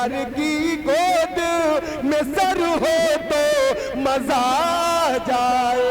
यार की गोद में सर हो तो मजा जाए।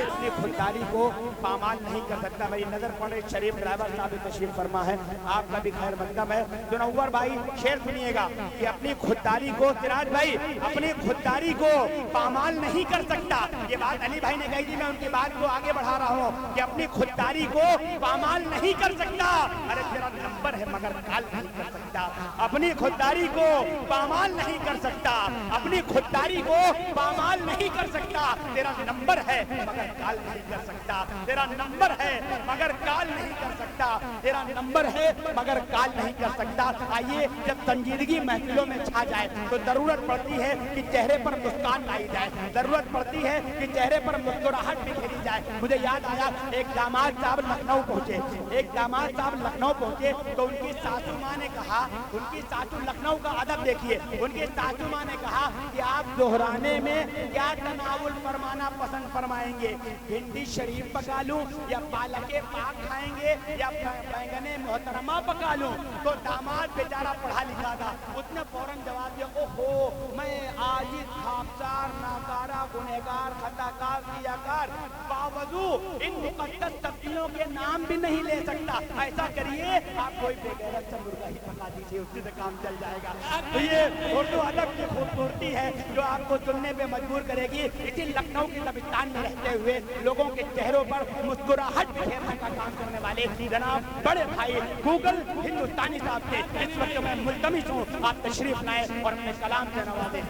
अपनी खुददारी को पामाल नहीं कर सकता। मेरी नजर पड़ रही शरीफ ड्राइवर साहब तशरीफ फरमा है, आपका भी खैर मकदम है। मुनव्वर भाई शेर सुनिएगा कि अपनी खुददारी को, सिराज भाई अपनी खुददारी को पामाल नहीं कर सकता। ये बात अली भाई ने कही थी, मैं उनकी बात को आगे बढ़ा रहा हूँ कि अपनी खुददारी को पामाल नहीं कर सकता। अरे तेरा नंबर है मगर काल नहीं कर सकता। अपनी खुददारी को पामाल नहीं कर सकता, अपनी खुददारी को पामाल नहीं कर सकता। तेरा नंबर है मगर काल नहीं कर सकता। तेरा नंबर है मगर काल नहीं कर सकता। तेरा नंबर है मगर काल नहीं कर सकता। आइए, जब संजीदगी महफिलों में छा जाए तो जरूरत पड़ती है कि चेहरे पर मुस्कान लाई जाए, जरूरत पड़ती है कि चेहरे पर मुस्कुराहट बिखेरी जाए। मुझे याद आया, एक दामाद साहब लखनऊ पहुंचे, एक दामाद साहब लखनऊ पहुंचे तो उनकी सासू माँ ने कहा, उनकी सासू, लखनऊ का अदब देखिए, उनकी सासू माँ ने कहा कि आप दोहराने में क्या तनावुल फरमाना पसंद फरमाएंगे, भिंडी शरीफ पका लूं या पालके पाक खाएंगे या बैंगने मोहतरमा पका लूं। तो दामाद बेचारा पढ़ा लिखा था, उसने फौरन जवाब दिया, ओहो मैं आजिज, खामसार, नाकारा, गुनहगार, खताकार, कियाकार, बावजू इन मुकद्दस सब्जियों के नाम भी नहीं ले सकता। ऐसा करिए, आप कोई बेगैरत सा मुर्गा ही पका दीजिए, उससे तो काम चल जाएगा। तो ये उर्दू अदब की खूबसूरती है जो आपको सुनने पे मजबूर करेगी। इसी लखनऊ के दबिस्तान में रहते हुए लोगों के चेहरों पर मुस्कुराहट बिखेरने का काम करने वाले जनाब बड़े भाई गूगल हिंदुस्तानी साहब के इस वक्त मैं मुल्तमिस हूँ, आप तशरीफ लाए और अपने कलाम से नवाजें।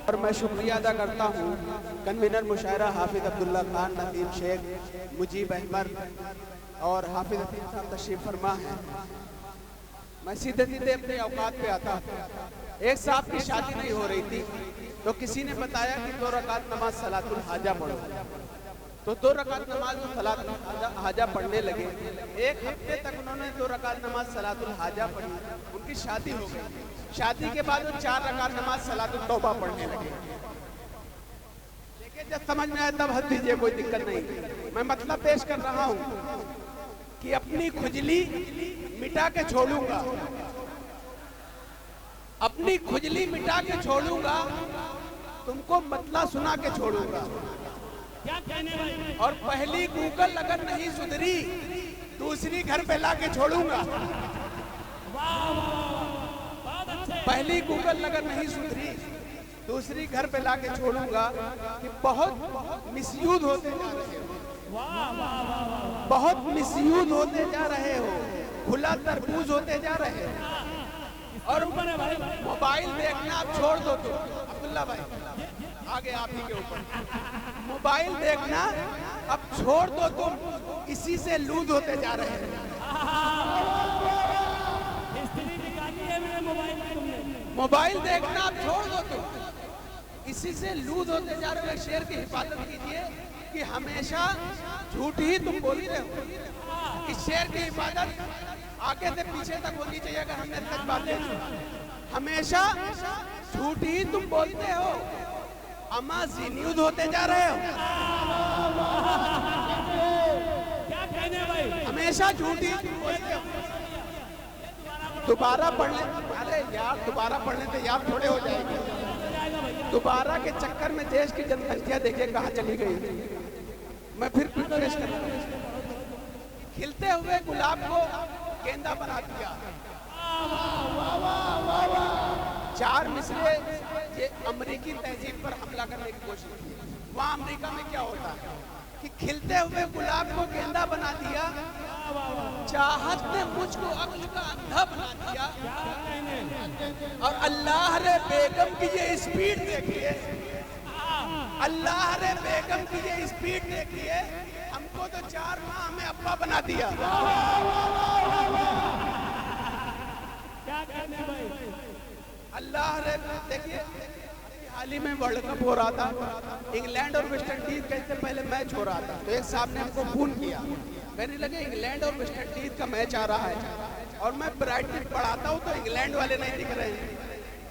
और मैं शुक्रिया अदा करता हूँ कन्वीनर मुशायरा हाफिज अब्दुल्ला खान, नदीम शेख, मुजीब अहमद और हाफिज हफीज साहब तशरीफ फरमा है। मैं सीधे सीधे अपने औकात पे आता हूँ। एक साहब की शादी नहीं हो रही थी तो किसी ने बताया कि 2 रकात नमाज सलातुल हाजा पढ़ो, तो 2 रकात नमाज सलातुल हाजा पढ़ने लगे। एक हफ्ते तक उन्होंने 2 रकात नमाज सलातुल हाजा पढ़ी, उनकी शादी हो गई। शादी के बाद वो 4 रकात नमाज सलातुल तौबा पढ़ने लगे। लेकिन जब समझ में आया तब हद दीजिए, कोई दिक्कत नहीं। मैं मतलब पेश कर रहा हूँ कि अपनी खुजली मिटा के छोड़ूंगा, अपनी खुजली मिटा के छोड़ूंगा, तुमको मतला सुना के छोड़ूंगा। क्या कहने भाई? और पहली गूगल अगर नहीं सुधरी, दूसरी घर पे ला के छोड़ूंगा। पहली गूगल अगर नहीं सुधरी, दूसरी घर पे ला के छोड़ूंगा। कि बहुत मिसयूज होते जा रहे हो, बहुत मिसयूज होते जा रहे हो, खुला तरबूज होते जा रहे हो। और मोबाइल देखना आप छोड़ दो। तो अब्दुल्ला भाई आगे आप ही के ऊपर, मोबाइल देखना अब छोड़ दो, तुम इसी से लूज होते जा रहे हैं। मोबाइल देखना आप छोड़ दो, तुम इसी से लूज होते जा रहे हो। शेर की हिफाजत कीजिए कि हमेशा झूठ ही तुम बोल रहे हो। इस शेर की हिफाजत आगे से पीछे तक होनी चाहिए। अगर हमने सच बातें, हमेशा झूठ ही तुम बोलते हो, अमा न्यूज होते जा रहे हो। क्या कहने भाई? हमेशा झूठ ही तुम बोलते हो। दोबारा पढ़ने, अरे यार दोबारा पढ़ने से याद थोड़े हो जाएगी। दोबारा के चक्कर में देश की जनसंख्या देखिए कहाँ चली गई। मैं फिर पेश कर रहा हूँ, खिलते हुए गुलाब को गेंदा बना दिया। 4 मिसरे ये अमेरिकी तहजीब पर हमला करने की कोशिश की। वहाँ अमेरिका में क्या होता है कि खिलते हुए गुलाब को गेंदा बना दिया, चाहत ने मुझको अक्ल का अंधा बना दिया। और अल्लाह रे बेगम की ये स्पीड देखिए, अल्लाह रे बेगम की ये स्पीड देखिए, हमको तो 4 माह में अब्बा बना दिया। क्या कहने भाई? अल्लाह रे, देखिए हाल ही में वर्ल्ड कप हो रहा था, इंग्लैंड और वेस्ट इंडीज का इससे पहले मैच हो रहा था। तो एक साहब ने हमको फोन किया, कहने लगे इंग्लैंड और वेस्ट इंडीज का मैच आ रहा है और मैं ब्राइटनेस बढ़ाता हूँ तो इंग्लैंड वाले नहीं दिख रहे हैं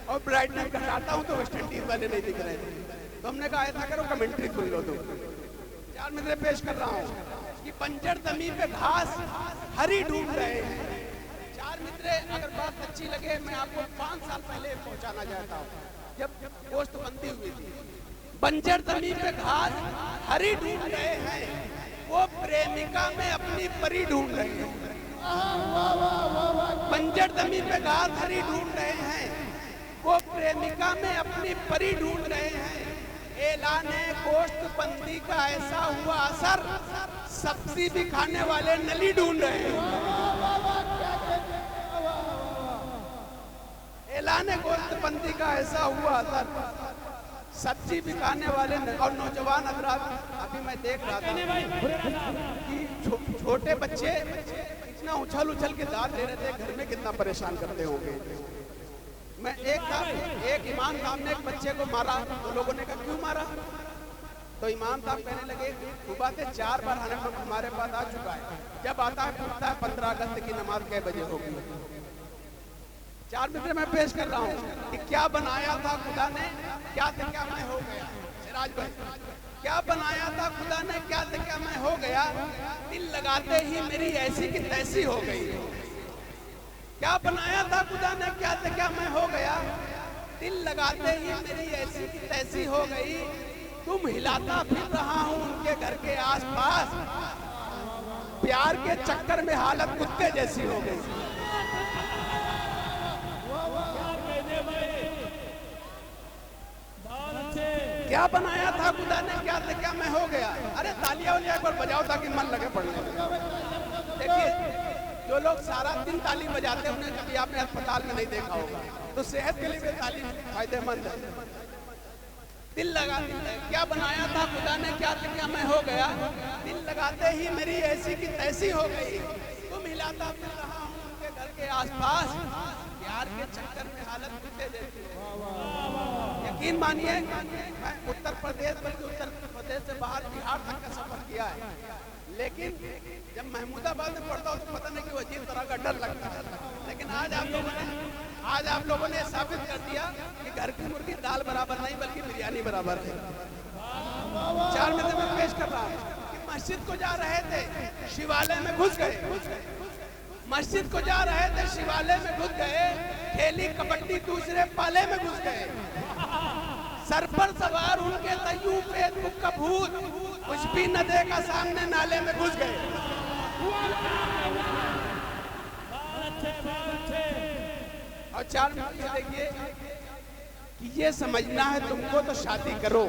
और ब्राइटनेस घटाता हूँ तो वेस्ट इंडीज वाले नहीं दिख रहे हैं। तो हमने कहा ऐसा करो कमेंट्री सुन लो। तो 4 मिसरे पेश कर रहा हूँ कि बंजर जमीन पे घास हरी ढूंढ रहे हैं। 4 मिसरे मुझे अगर बात अच्छी लगे, मैं आपको 5 साल पहले पहुंचाना चाहता हूँ, जब गोश्त बंदी हुई थी। बंजर जमीन पे घास हरी ढूंढ रहे हैं, वो प्रेमिका में अपनी परी ढूंढ रहे हैं। बंजर जमीन पे घास हरी ढूंढ रहे हैं, वो प्रेमिका में अपनी परी ढूंढ रहे हैं। ऐलाने गोश्त बंदी का ऐसा हुआ असर, सब्जी भी खाने वाले नली ढूंढ रहे हैं। ऐलाने गोश्त बंदी का ऐसा हुआ असर, सब्जी भी खाने वाले और नौजवान हजरात। अभी मैं देख रहा था कि छोटे बच्चे इतना उछल उछल के दाद दे रहे थे, घर में कितना परेशान करते होंगे। मैं एक इमाम साहब ने एक बच्चे को मारा, तो लोगों ने कहा क्यों मारा? तो इमाम साहब कहने लगे सुबह से 4 बार हमारे पास आ चुका है, जब आता है पूछता है 15 अगस्त की नमाज कै बजे होगी। 4 मिनट में पेश कर रहा हूँ कि क्या बनाया था खुदा ने, क्या से क्या मैं हो गया। सिराज भाई, क्या बनाया था खुदा ने, क्या से क्या मैं हो गया। दिल लगाते ही मेरी ऐसी की तैसी हो गई। क्या बनाया था खुदा ने, क्या से क्या मैं हो गया। दिल लगाते ही मेरी ऐसी की तैसी हो गई। तुम हिलाता फिर रहा हूँ उनके घर के आसपास, प्यार के चक्कर में हालत कुत्ते जैसी हो गई। क्या बनाया था खुदा ने, क्या से क्या मैं हो गया। अरे तालियां वालियां एक बार बजाओ ताकि मन लगे पढ़ने में। देखिए, जो लोग सारा दिन ताली बजाते हैं उन्हें कभी आपने अस्पताल में नहीं देखा होगा, तो सेहत के लिए भी ताली फायदेमंद है। दिल लगाते, क्या बनाया था खुदा ने, क्या से क्या मैं हो गया। दिल लगाते ही मेरी ऐसी की तैसी हो गई। तुम हिलाता फिर रहा हूँ उनके घर के आसपास, प्यार के चक्कर में हालत कुत्ते जैसी। यकीन मानिए, मैं उत्तर प्रदेश, बल्कि उत्तर प्रदेश से बाहर बिहार तक का सफर किया है, लेकिन जब महमूदाबाद में पढ़ता हूँ तो पता नहीं कि अजीब तरह का डर लगता है। लेकिन आज आप लोगों ने साबित कर दिया कि घर की मुर्गी दाल बराबर नहीं बल्कि बिरयानी बराबर है। 4 मिनट में पेश कर रहा हूँ कि मस्जिद को जा रहे थे, शिवालय में घुस गए। मस्जिद को जा रहे थे, शिवालय में घुस गए। खेली कबड्डी, दूसरे पाले में घुस गए। सर पर सवार उनके तय्यू पे का भूत, कुछ भी न देखा, सामने नाले में घुस गए। और 4 मिनट में देखिए कि ये समझना है तुमको तो शादी करो,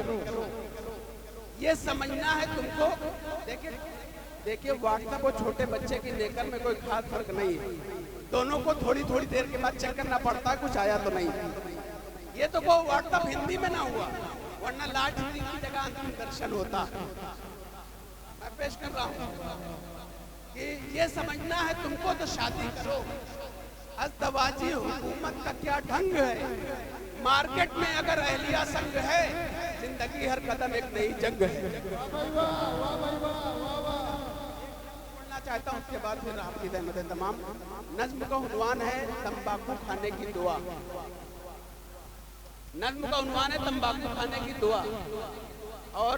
ये समझना है तुमको। देखिए व्हाट्सएप और छोटे बच्चे की लेकर में कोई खास फर्क नहीं है, दोनों को थोड़ी थोड़ी देर के बाद चेक करना पड़ता है कुछ आया तो नहीं। ये तो वो व्हाट्सएप हिंदी में ना हुआ, वरना लाट हिंदी की जगह अंतिम दर्शन होता। मैं पेश कर रहा हूँ कि ये समझना है तुमको तो शादी करो। अज़दवाजी हुकूमत का क्या ढंग है, मार्केट में अगर अहलिया संग है, जिंदगी हर कदम एक नई जंग है। चाहता हूँ उसके बाद फिर आपकी रहमत तमाम। नज्म का उन्वान है तंबाकू खाने की दुआ। नज्म का उन्वान है तंबाकू खाने की दुआ। और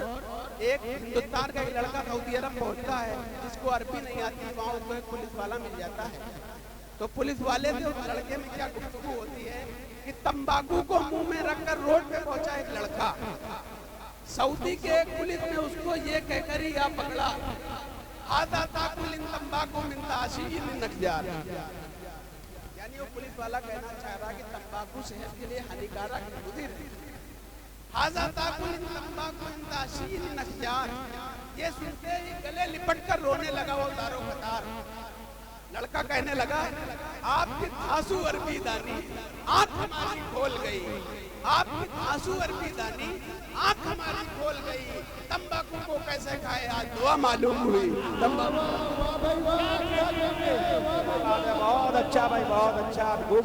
एक हिंदुस्तान का एक लड़का सऊदी अरब पहुंचता है, जिसको अरबी नहीं आती, वहाँ उसको एक पुलिस वाला मिल जाता है। तो पुलिस वाले से उस लड़के में क्या गुफ्तगू होती है कि तंबाकू को मुंह में रखकर रोड पे पहुंचा एक लड़का। सऊदी के एक पुलिस ने उसको ये कहकर ही या पकड़ा, आधा ताकुल इन तंबाकू मिन ताशीन नखजार। यानी वो पुलिस वाला कहना चाह रहा है कि तंबाकू सेहत के लिए हानिकारक है। आधा ताकुल इन तंबाकू मिन ताशीन नखजार। ये सुनते ही गले लिपट कर रोने लगा वो दारो कतार। लड़का कहने लगा, आपकी आंसू अरबी दानी आंख हमारी खोल गई, आपकी आंसू अरबी दानी आंख हमारी खोल गई। तंबाकू को कैसे खाए आज दुआ मालूम हुई। बहुत अच्छा भाई, बहुत अच्छा।